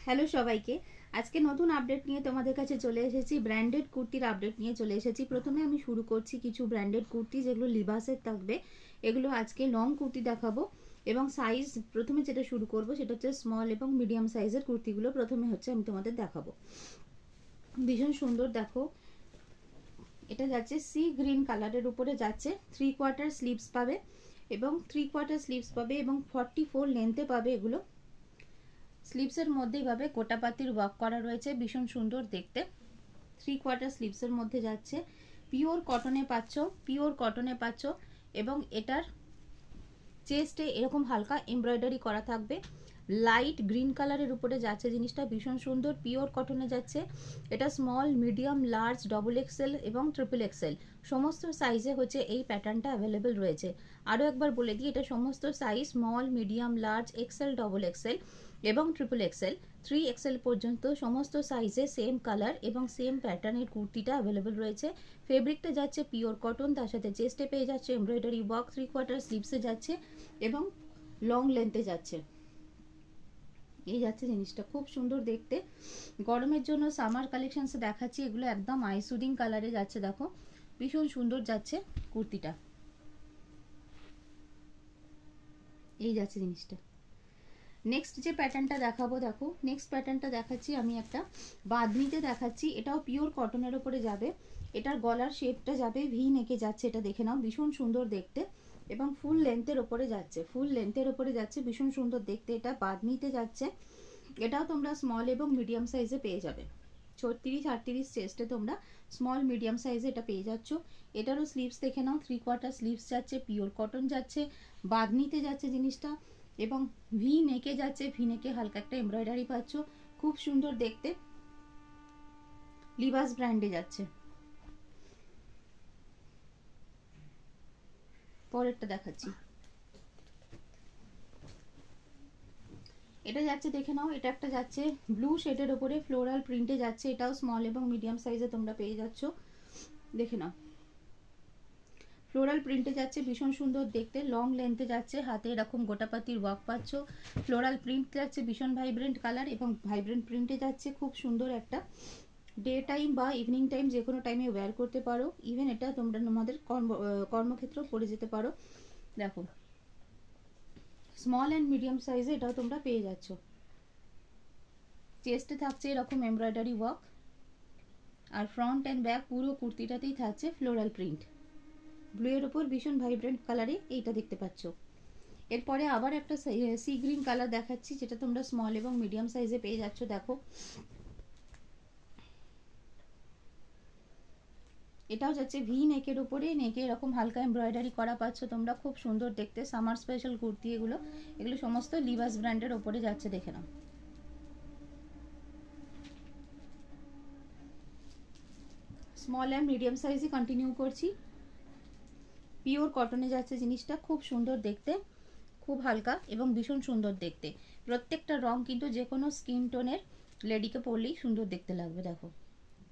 Hello সবাইকে, আজকে নতুন আপডেট নিয়ে তোমাদের কাছে চলে এসেছি। ব্র্যান্ডেড কুর্তির আপডেট নিয়ে চলে এসেছি। প্রথমে আমি শুরু করছি কিছু ব্র্যান্ডেড কুর্তি যেগুলো লিবাসের থাকবে। এগুলো আজকে লং কুর্তি দেখাবো এবং সাইজ প্রথমে যেটা শুরু করব সেটা হচ্ছে স্মল এবং মিডিয়াম সাইজের কুর্তিগুলো প্রথমে হচ্ছে আমি তোমাদের দেখাবো। ভীষণ সুন্দর, দেখো এটা যাচ্ছে সি গ্রিন কালারের উপরে যাচ্ছে। 3/4 স্লিভস পাবে এবং 3/4 স্লিভস পাবে এবং 44 লেন্থে পাবে। এগুলো স্লিভসের মধ্যেই ভাবে কোটাপাতির ওয়ার্ক করা রয়েছে, ভীষণ সুন্দর দেখতে। 3/4 স্লিভসের মধ্যে যাচ্ছে, পিওর কটনে পাচ্ছ এবং এটার চেস্টে এরকম হালকা এমব্রয়ডারি করা থাকবে। লাইট গ্রিন কালারের উপরে যাচ্ছে জিনিসটা, ভীষণ সুন্দর, পিওর কটনে যাচ্ছে। এটা small, medium, large, double XL এবং ট্রিপল এক্সেল সমস্ত সাইজে হচ্ছে এই প্যাটার্নটা অ্যাভেলেবেল রয়েছে। আরও একবার বলে দিই, এটা সমস্ত size small, medium, large, XL, double XL এবং ট্রিপল এক্সেল, 3 এক্সেল পর্যন্ত সমস্ত সাইজে সেম কালার এবং সেম প্যাটার্নের কুর্তিটা অ্যাভেলেবেল রয়েছে। ফেব্রিকটা যাচ্ছে পিওর কটন, তার সাথে চেস্টে পেয়ে যাচ্ছে এমব্রয়ডারি ওয়ার্ক, 3/4 স্লিভসে যাচ্ছে এবং লং লেন্থে যাচ্ছে। এই যাচ্ছে জিনিসটা, খুব সুন্দর দেখতে। গরমের জন্য সামার কালেকশনসে দেখাচ্ছি, এগুলো একদম আইসুডিং কালারে যাচ্ছে। দেখো ভীষণ সুন্দর যাচ্ছে কুর্তিটা, এই যাচ্ছে জিনিসটা। নেক্সট যে প্যাটার্নটা দেখাবো, দেখো নেক্সট প্যাটার্নটা দেখাচ্ছি আমি একটা বাঁধনিতে দেখাচ্ছি। এটাও পিওর কটনের ওপরে যাবে। এটার গলার শেপটা যাবে ভি নেকে যাচ্ছে, এটা দেখে নাও, ভীষণ সুন্দর দেখতে এবং ফুল লেন্থের ওপরে যাচ্ছে, ভীষণ সুন্দর দেখতে। এটা বাঁধনিতে যাচ্ছে। এটাও তোমরা স্মল এবং মিডিয়াম সাইজে পেয়ে যাবে। 36-38 চেস্টে তোমরা স্মল মিডিয়াম সাইজে এটা পেয়ে যাচ্ছ। এটারও স্লিভস দেখে নাও, 3/4 স্লিভস যাচ্ছে, পিওর কটন যাচ্ছে, বাঁধনিতে যাচ্ছে জিনিসটা এবং ভি নেকে যাচ্ছে। ভি নেকে হালকা একটা এমব্রয়ডারি পাচ্ছ, খুব সুন্দর দেখতে। লিভাস ব্র্যান্ডে যাচ্ছে। পরেরটা দেখাচ্ছি, এটা যাচ্ছে দেখে নাও। এটা একটা যাচ্ছে ব্লু শেডের ওপরে ফ্লোরাল প্রিন্টে যাচ্ছে। এটাও স্মল এবং মিডিয়াম সাইজে তোমরা পেয়ে যাচ্ছ, দেখে নাও। ফ্লোরাল প্রিন্টে যাচ্ছে, ভীষণ সুন্দর দেখতে, লং লেন্থে যাচ্ছে, হাতে এরকম গোটাপাতির ওয়ার্ক পাচ্ছ। ফ্লোরাল প্রিন্ট যাচ্ছে, ভীষণ ভাইব্রেন্ট কালার এবং ভাইব্রেন্ট প্রিন্টে যাচ্ছে, খুব সুন্দর একটা। ডে টাইম বা ইভিনিং টাইম যে কোনো টাইমে ওয়্যার করতে পারো। ইভেন এটা তোমরা তোমাদের কর্মক্ষেত্রেও পরে যেতে পারো। দেখো স্মল অ্যান্ড মিডিয়াম সাইজে এটাও তোমরা পেয়ে যাচ্ছ। চেস্টে থাকছে এরকম এমব্রয়ডারি ওয়ার্ক আর ফ্রন্ট অ্যান্ড ব্যাক পুরো কুর্তিটাতেই থাকছে ফ্লোরাল প্রিন্ট। ব্লু এর উপর ভীষণ ভাইব্রেন্ট কালারে এইটা দেখতে পাচ্ছ। এরপরে আবার একটা সি গ্রিন কালার দেখাচ্ছি, যেটা তোমরা স্মল এবং মিডিয়াম সাইজে পেয়ে যাচ্ছ। দেখো এটাও যাচ্ছে ভি নেকের উপরে, নেকে এরকম হালকা এমব্রয়ডারি করা পাচ্ছ তোমরা, খুব সুন্দর দেখতে। সামার স্পেশাল কুর্তি এগুলো সমস্ত লিভাস ব্র্যান্ডের ওপরে যাচ্ছে, দেখে নাও। স্মল অ্যান্ড মিডিয়াম সাইজে কন্টিনিউ করছি। পিওর কটনে যাচ্ছে জিনিসটা, খুব সুন্দর দেখতে, খুব হালকা এবং ভীষণ সুন্দর দেখতে। প্রত্যেকটা রং কিন্তু যে কোনো স্কিন টোনের লেডিকে পরলেই সুন্দর দেখতে লাগবে। দেখো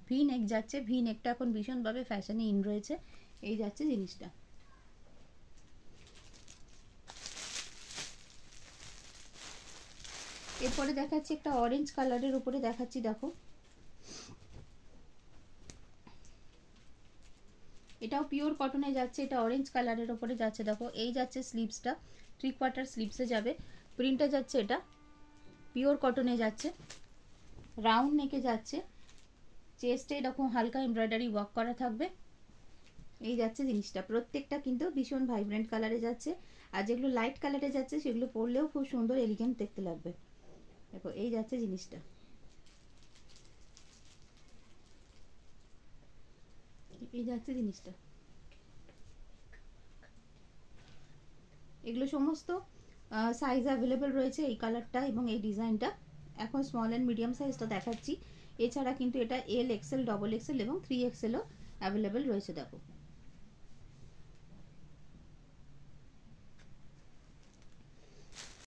ভি নেক যাচ্ছে, ভি নেকটা এখন ভীষণভাবে ফ্যাশনে ইন রয়েছে, এই যাচ্ছে জিনিসটা। এরপরে দেখাচ্ছি একটা অরেঞ্জ কালারের উপরে দেখাচ্ছি। দেখো এটাও পিওর কটনে যাচ্ছে, এটা অরেঞ্জ কালারের উপরে যাচ্ছে। দেখো এই যাচ্ছে স্লিভসটা, 3/4 স্লিভসে যাবে। প্রিন্টটা যাচ্ছে এটা পিওর কটনে যাচ্ছে, রাউন্ড নেকে যাচ্ছে, চেস্টে এরকম হালকা এমব্রয়ডারি ওয়ার্ক করা থাকবে, এই যাচ্ছে জিনিসটা। প্রত্যেকটা কিন্তু ভীষণ ভাইব্রেন্ট কালারে যাচ্ছে, আর যেগুলো লাইট কালারে যাচ্ছে সেগুলো পরলেও খুব সুন্দর এলিগেন্ট দেখতে লাগবে। দেখো এই যাচ্ছে জিনিসটা, এই যাচ্ছে জিনিসটা। এগুলো সমস্ত সাইজ অ্যাভেলেবেল রয়েছে, এই কালারটা এবং এই ডিজাইনটা। এখন স্মল অ্যান্ড মিডিয়াম সাইজটা দেখাচ্ছি, এছাড়া কিন্তু এটা এল, এক্সেল, ডবল এক্সেল এবং 3 এক্সেলও অ্যাভেলেবেল রয়েছে। দেখো